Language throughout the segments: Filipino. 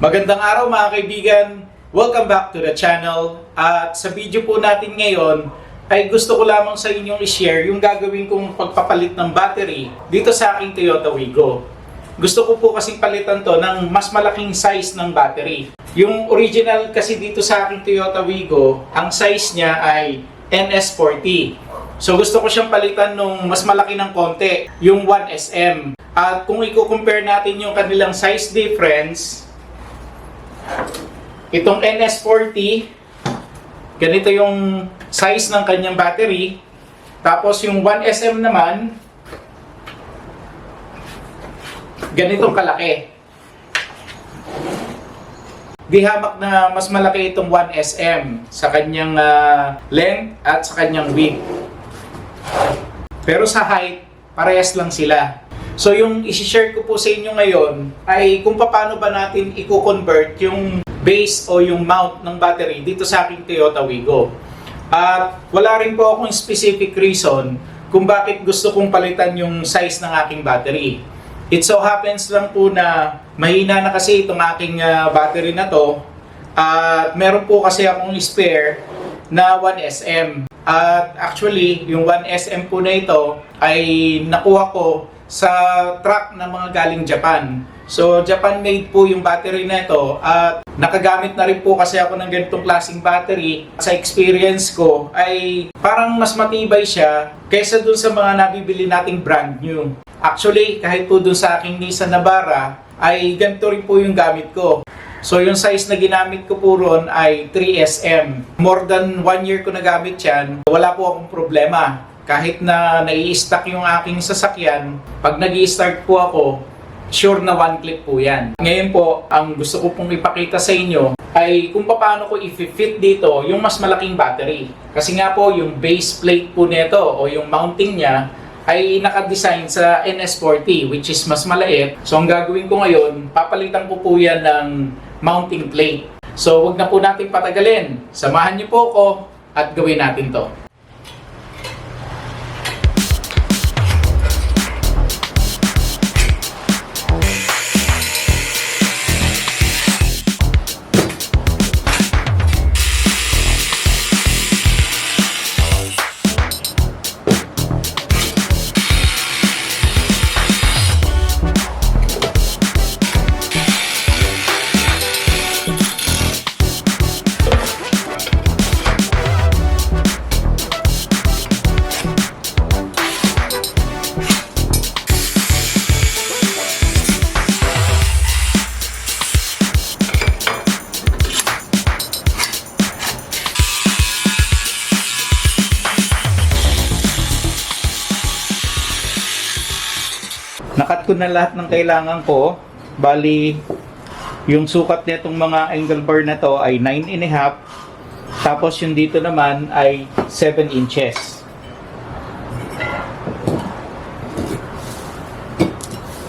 Magandang araw mga kaibigan! Welcome back to the channel. At sa video po natin ngayon ay gusto ko lamang sa inyong i-share yung gagawin kong pagpapalit ng battery dito sa aking Toyota Wigo. Gusto ko po kasing palitan to ng mas malaking size ng battery. Yung original kasi dito sa aking Toyota Wigo, ang size niya ay NS40. So gusto ko siyang palitan nung mas malaki ng konti, yung 1SM. At kung i-compare natin yung kanilang size difference, itong NS40, ganito yung size ng kanyang battery. Tapos yung 1SM naman, ganitong kalaki. Di hamak na mas malaki itong 1SM sa kanyang length at sa kanyang width. Pero sa height, parehas lang sila. So yung isi-share ko po sa inyo ngayon ay kung paano ba natin i-convert yung base o yung mount ng battery dito sa aking Toyota Wigo. At wala rin po akong specific reason kung bakit gusto kong palitan yung size ng aking battery. It so happens lang po na mahina na kasi itong aking battery na to. At meron po kasi akong spare na 1SM. At actually, yung 1SM po na ito ay nakuha ko sa truck na mga galing Japan. So, Japan-made po yung battery na ito at nakagamit na rin po kasi ako ng ganitong klaseng battery. Sa experience ko ay parang mas matibay siya kaysa dun sa mga nabibili nating brand new. Actually, kahit po dun sa aking Nissan Navara ay ganito rin po yung gamit ko. So, yung size na ginamit ko po ron ay 3SM. More than 1 year ko nagamit yan, wala po akong problema. Kahit na nai-stack yung aking sasakyan, pag nag-i-start po ako, sure na one click po yan. Ngayon po, ang gusto ko pong ipakita sa inyo ay kung paano ko i-fit dito yung mas malaking battery. Kasi nga po, yung base plate po nito o yung mounting niya ay nakadesign sa NS40 which is mas maliit. So ang gagawin ko ngayon, papalitan ko po yan ng mounting plate. So wag na po natin patagalin. Samahan niyo po ako at gawin natin to. Nakat ko na lahat ng kailangan ko. Bali, yung sukat nitong mga angle bar na to ay 9.5. Tapos yung dito naman ay 7 inches.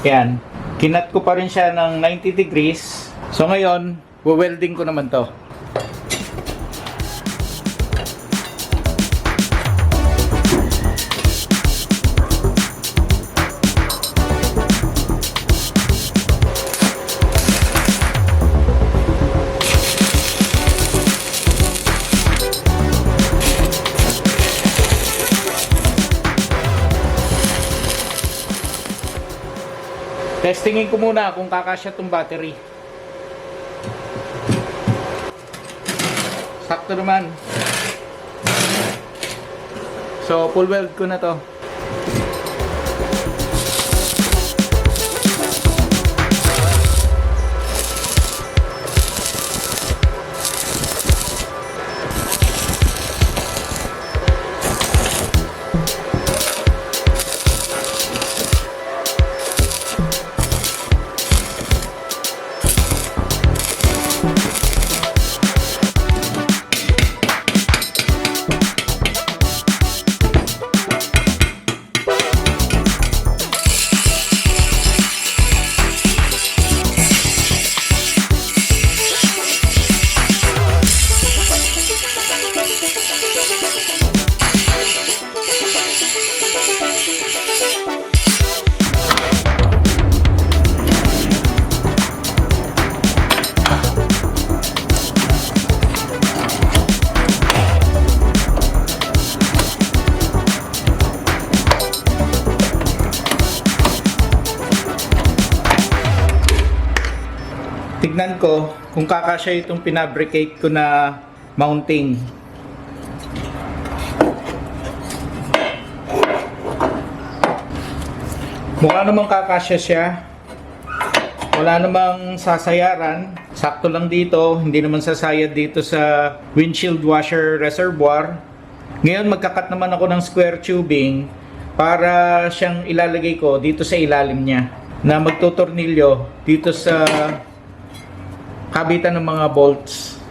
Yan. Kinat ko pa rin siya ng 90 degrees. So ngayon, welding ko naman to. Testingin ko muna kung kakasya itong battery. Sakto naman. So, full weld ko na to. ko kung kakasya itong pinabricate ko na mounting. Mukha namang kakasya siya. Wala namang sasayaran. Sakto lang dito. Hindi naman sasayad dito sa windshield washer reservoir. Ngayon magkakat naman ako ng square tubing para siyang ilalagay ko dito sa ilalim niya na magtutornilyo dito sa kabitan ng mga bolts.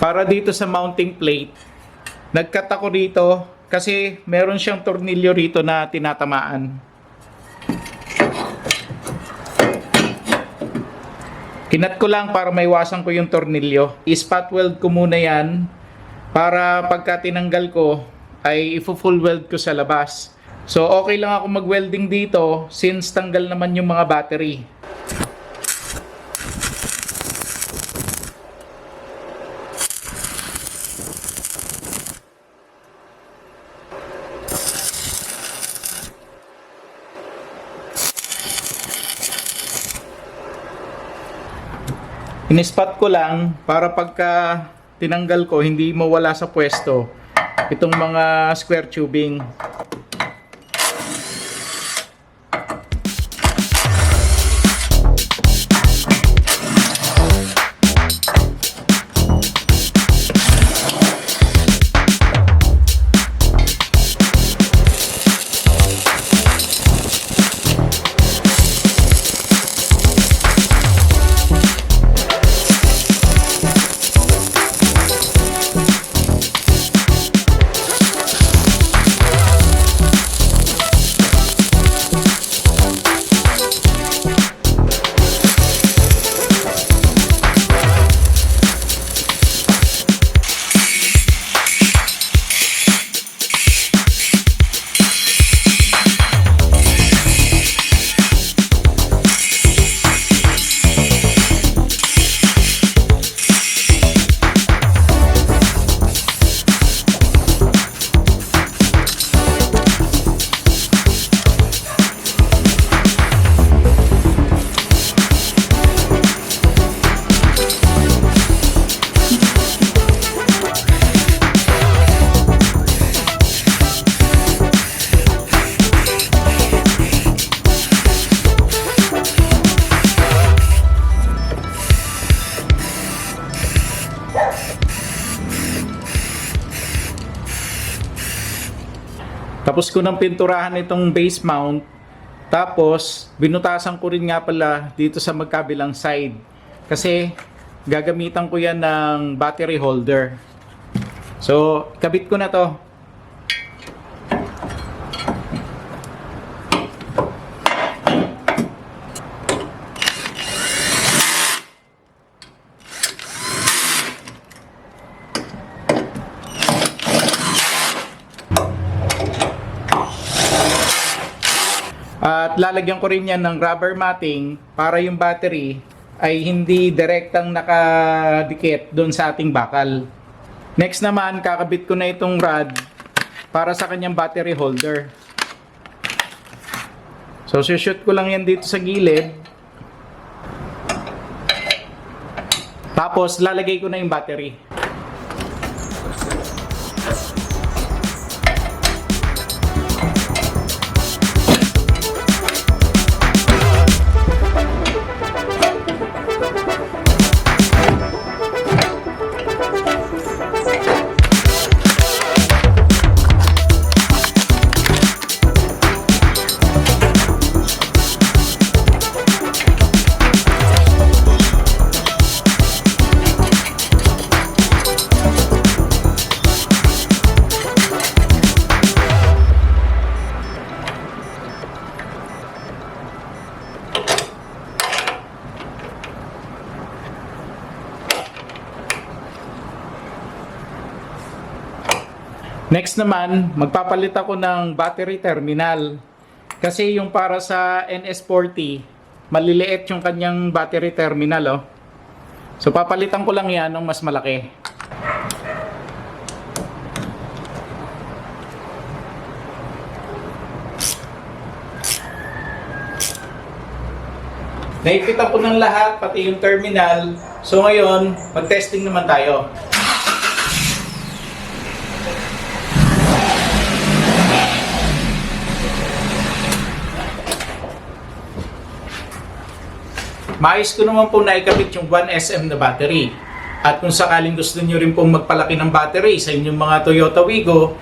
Para dito sa mounting plate, nagcut ako dito kasi meron siyang tornilyo rito na tinatamaan. Kinat ko lang para maiwasan ko yung tornilyo. I-spot weld ko muna yan para pagka tinanggal ko ay i-full weld ko sa labas. So okay lang ako mag-welding dito since tanggal naman yung mga battery. In-spot ko lang para pagka tinanggal ko hindi mawala sa pwesto itong mga square tubing. Tapos ko nang pinturahan itong base mount. Tapos binutasan ko rin nga pala dito sa magkabilang side. Kasi gagamitan ko yan ng battery holder. So kabit ko na to. At lalagyan ko rin yan ng rubber matting para yung battery ay hindi direktang nakadikit doon sa ating bakal. Next naman, kakabit ko na itong rod para sa kanyang battery holder. So, shoot ko lang yan dito sa gilid. Tapos, lalagay ko na yung battery. Next naman, magpapalit ako ng battery terminal. Kasi yung para sa NS40, maliliit yung kanyang battery terminal. Oh. So papalitan ko lang yan ng mas malaki. Naipitan ko ng lahat, pati yung terminal. So ngayon, mag-testing naman tayo. Maayos ko naman po naikabit yung 1SM na battery. At kung sakaling gusto nyo rin pong magpalaki ng battery sa inyong mga Toyota Wigo,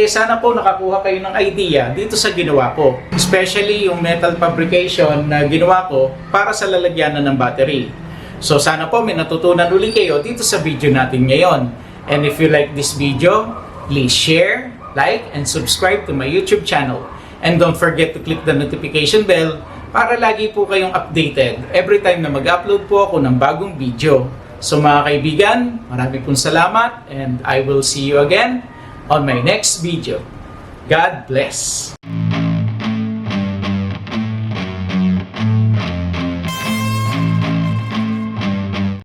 sana po nakakuha kayo ng idea dito sa ginawa ko. Especially yung metal fabrication na ginawa ko para sa lalagyanan ng battery. So sana po may natutunan uli kayo dito sa video natin ngayon. And if you like this video, please share, like, and subscribe to my YouTube channel. And don't forget to click the notification bell para lagi po kayong updated every time na mag-upload po ako ng bagong video. So mga kaibigan, marami pong salamat and I will see you again on my next video. God bless!